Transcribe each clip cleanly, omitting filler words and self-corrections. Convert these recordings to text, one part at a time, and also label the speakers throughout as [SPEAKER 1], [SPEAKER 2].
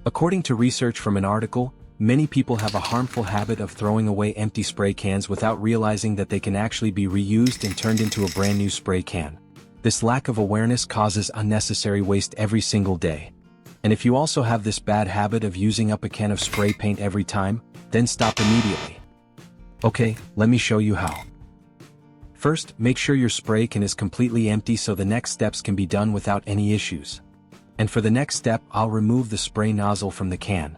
[SPEAKER 1] According to research from an article, many people have a harmful habit of throwing away empty spray cans without realizing that they can actually be reused and turned into a brand new spray can. This lack of awareness causes unnecessary waste every single day. And if you also have this bad habit of using up a can of spray paint every time, then stop immediately. Okay, let me show you how. First, make sure your spray can is completely empty so the next steps can be done without any issues. And for the next step, I'll remove the spray nozzle from the can.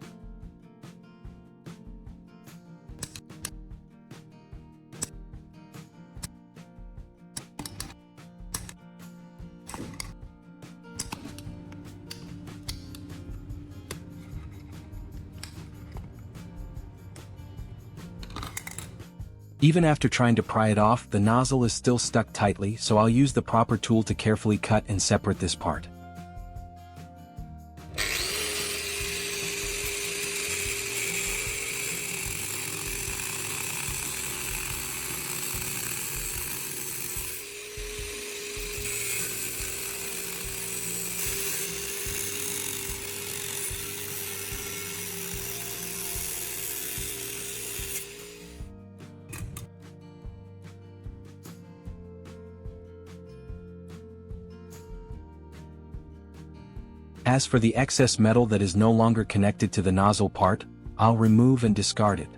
[SPEAKER 1] Even after trying to pry it off, the nozzle is still stuck tightly, so I'll use the proper tool to carefully cut and separate this part. As for the excess metal that is no longer connected to the nozzle part, I'll remove and discard it.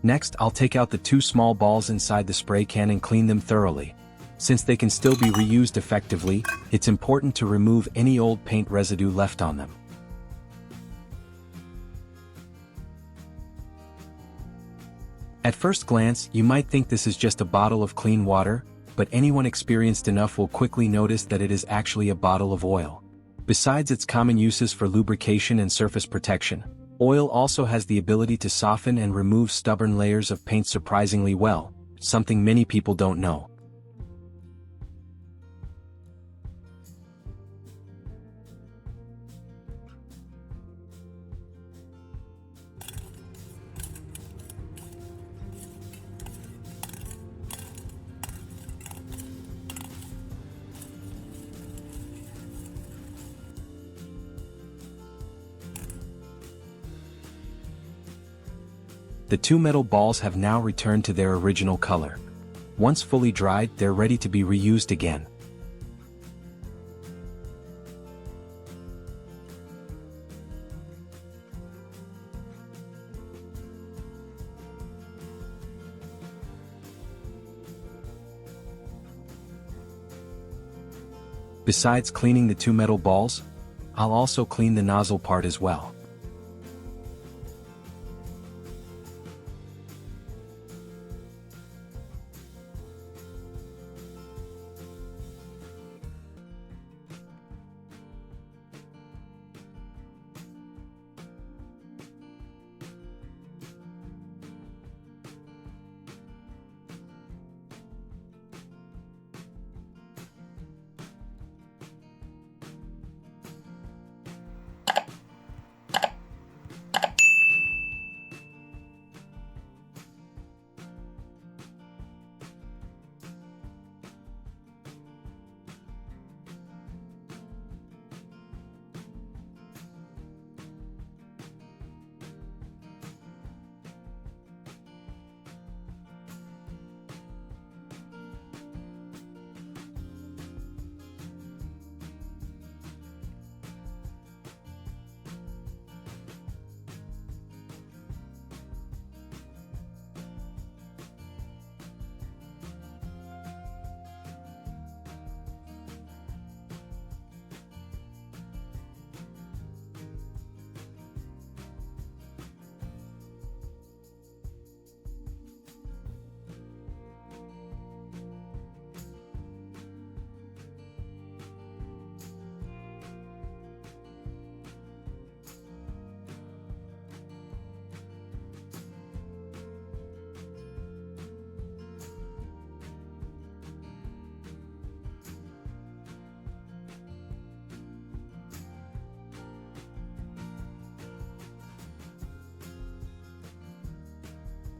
[SPEAKER 1] Next, I'll take out the two small balls inside the spray can and clean them thoroughly. Since they can still be reused effectively, it's important to remove any old paint residue left on them. At first glance, you might think this is just a bottle of clean water, but anyone experienced enough will quickly notice that it is actually a bottle of oil. Besides its common uses for lubrication and surface protection, oil also has the ability to soften and remove stubborn layers of paint surprisingly well, something many people don't know. The two metal balls have now returned to their original color. Once fully dried, they're ready to be reused again. Besides cleaning the two metal balls, I'll also clean the nozzle part as well.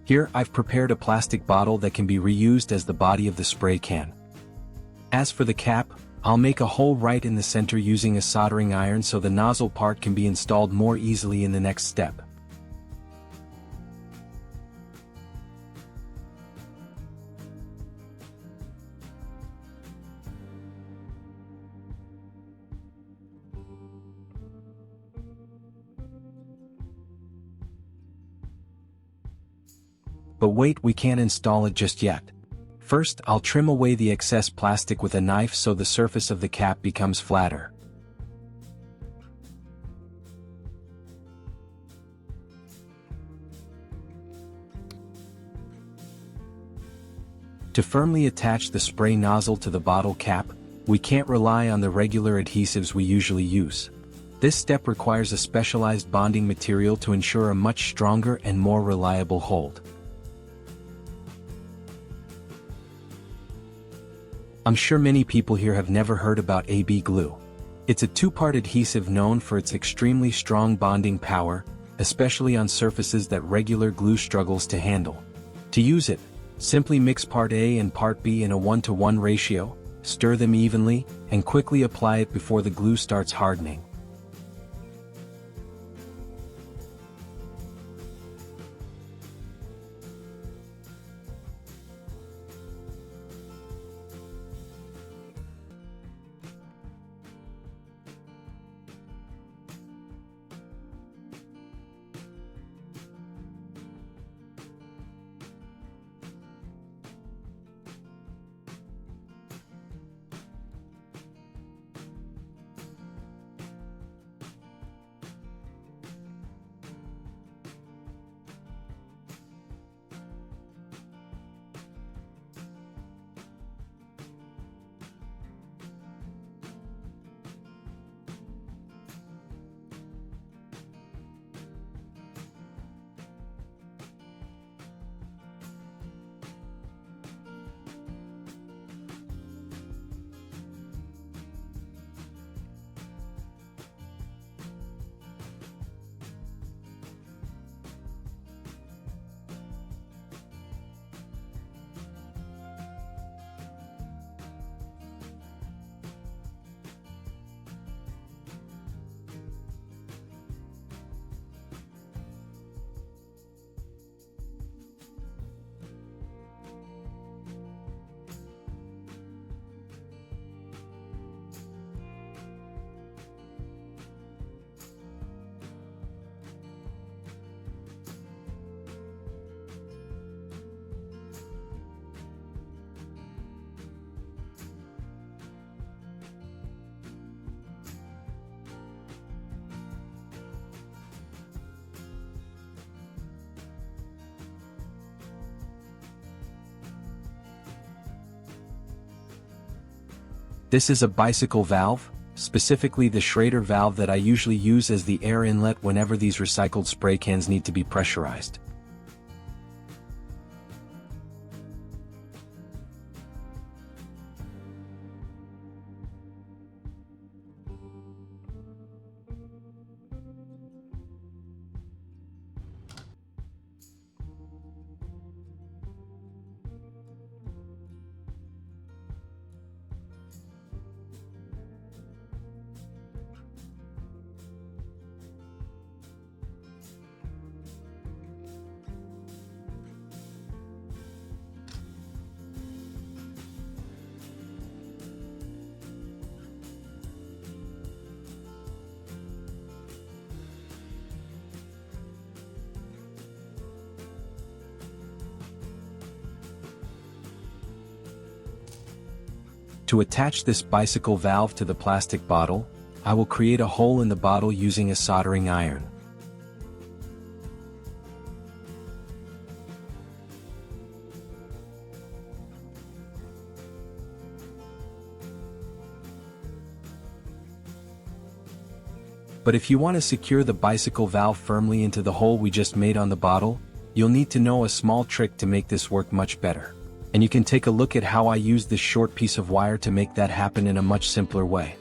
[SPEAKER 1] Here, I've prepared a plastic bottle that can be reused as the body of the spray can. As for the cap, I'll make a hole right in the center using a soldering iron so the nozzle part can be installed more easily in the next step. But wait, we can't install it just yet. First, I'll trim away the excess plastic with a knife so the surface of the cap becomes flatter. To firmly attach the spray nozzle to the bottle cap, we can't rely on the regular adhesives we usually use. This step requires a specialized bonding material to ensure a much stronger and more reliable hold. I'm sure many people here have never heard about AB glue. It's a two-part adhesive known for its extremely strong bonding power, especially on surfaces that regular glue struggles to handle. To use it, simply mix part A and part B in a 1-to-1 ratio, stir them evenly, and quickly apply it before the glue starts hardening. This is a bicycle valve, specifically the Schrader valve that I usually use as the air inlet whenever these recycled spray cans need to be pressurized. To attach this bicycle valve to the plastic bottle, I will create a hole in the bottle using a soldering iron. But if you want to secure the bicycle valve firmly into the hole we just made on the bottle, you'll need to know a small trick to make this work much better. And you can take a look at how I use this short piece of wire to make that happen in a much simpler way.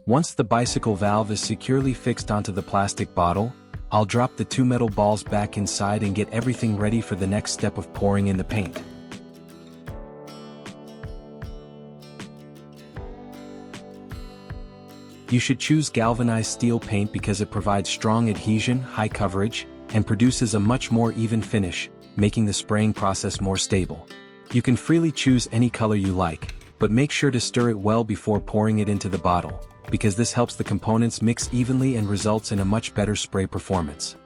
[SPEAKER 1] Once the bicycle valve is securely fixed onto the plastic bottle, I'll drop the two metal balls back inside and get everything ready for the next step of pouring in the paint. You should choose galvanized steel paint because it provides strong adhesion, high coverage, and produces a much more even finish, making the spraying process more stable. You can freely choose any color you like, but make sure to stir it well before pouring it into the bottle, because this helps the components mix evenly and results in a much better spray performance.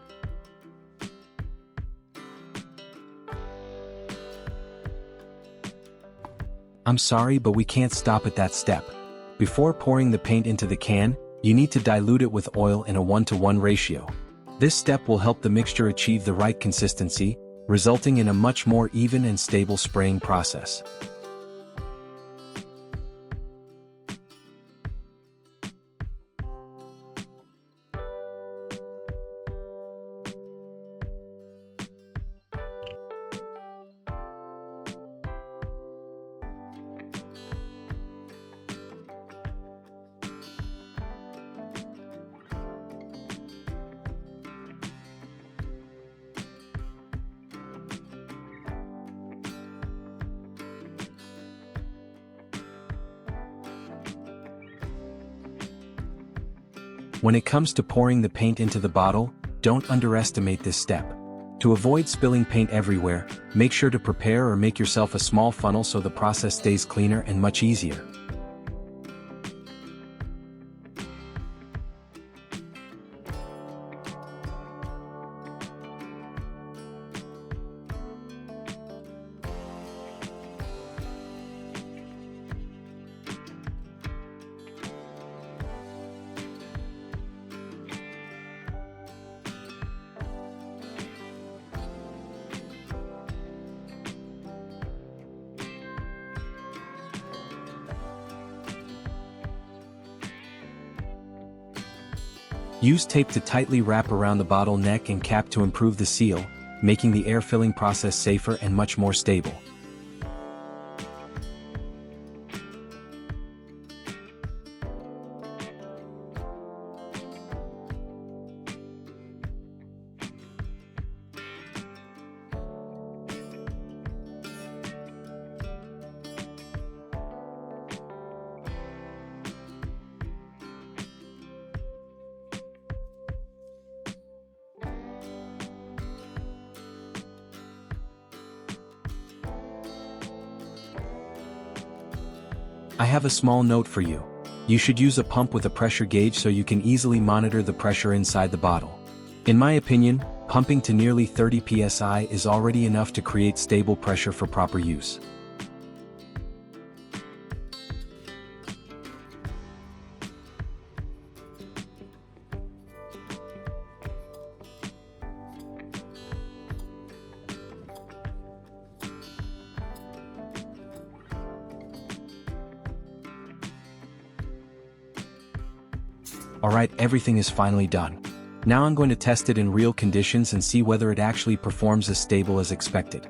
[SPEAKER 1] I'm sorry, but we can't stop at that step. Before pouring the paint into the can, you need to dilute it with oil in a 1-to-1 ratio. This step will help the mixture achieve the right consistency, resulting in a much more even and stable spraying process. When it comes to pouring the paint into the bottle, don't underestimate this step. To avoid spilling paint everywhere, make sure to prepare or make yourself a small funnel so the process stays cleaner and much easier. Use tape to tightly wrap around the bottle neck and cap to improve the seal, making the air filling process safer and much more stable. I have a small note for you. You should use a pump with a pressure gauge so you can easily monitor the pressure inside the bottle. In my opinion, pumping to nearly 30 psi is already enough to create stable pressure for proper use. Alright, everything is finally done. Now I'm going to test it in real conditions and see whether it actually performs as stable as expected.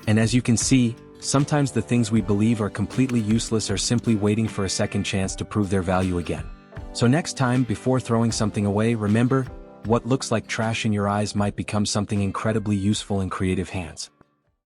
[SPEAKER 1] And as you can see, sometimes the things we believe are completely useless are simply waiting for a second chance to prove their value again. So next time, before throwing something away, remember, what looks like trash in your eyes might become something incredibly useful in creative hands.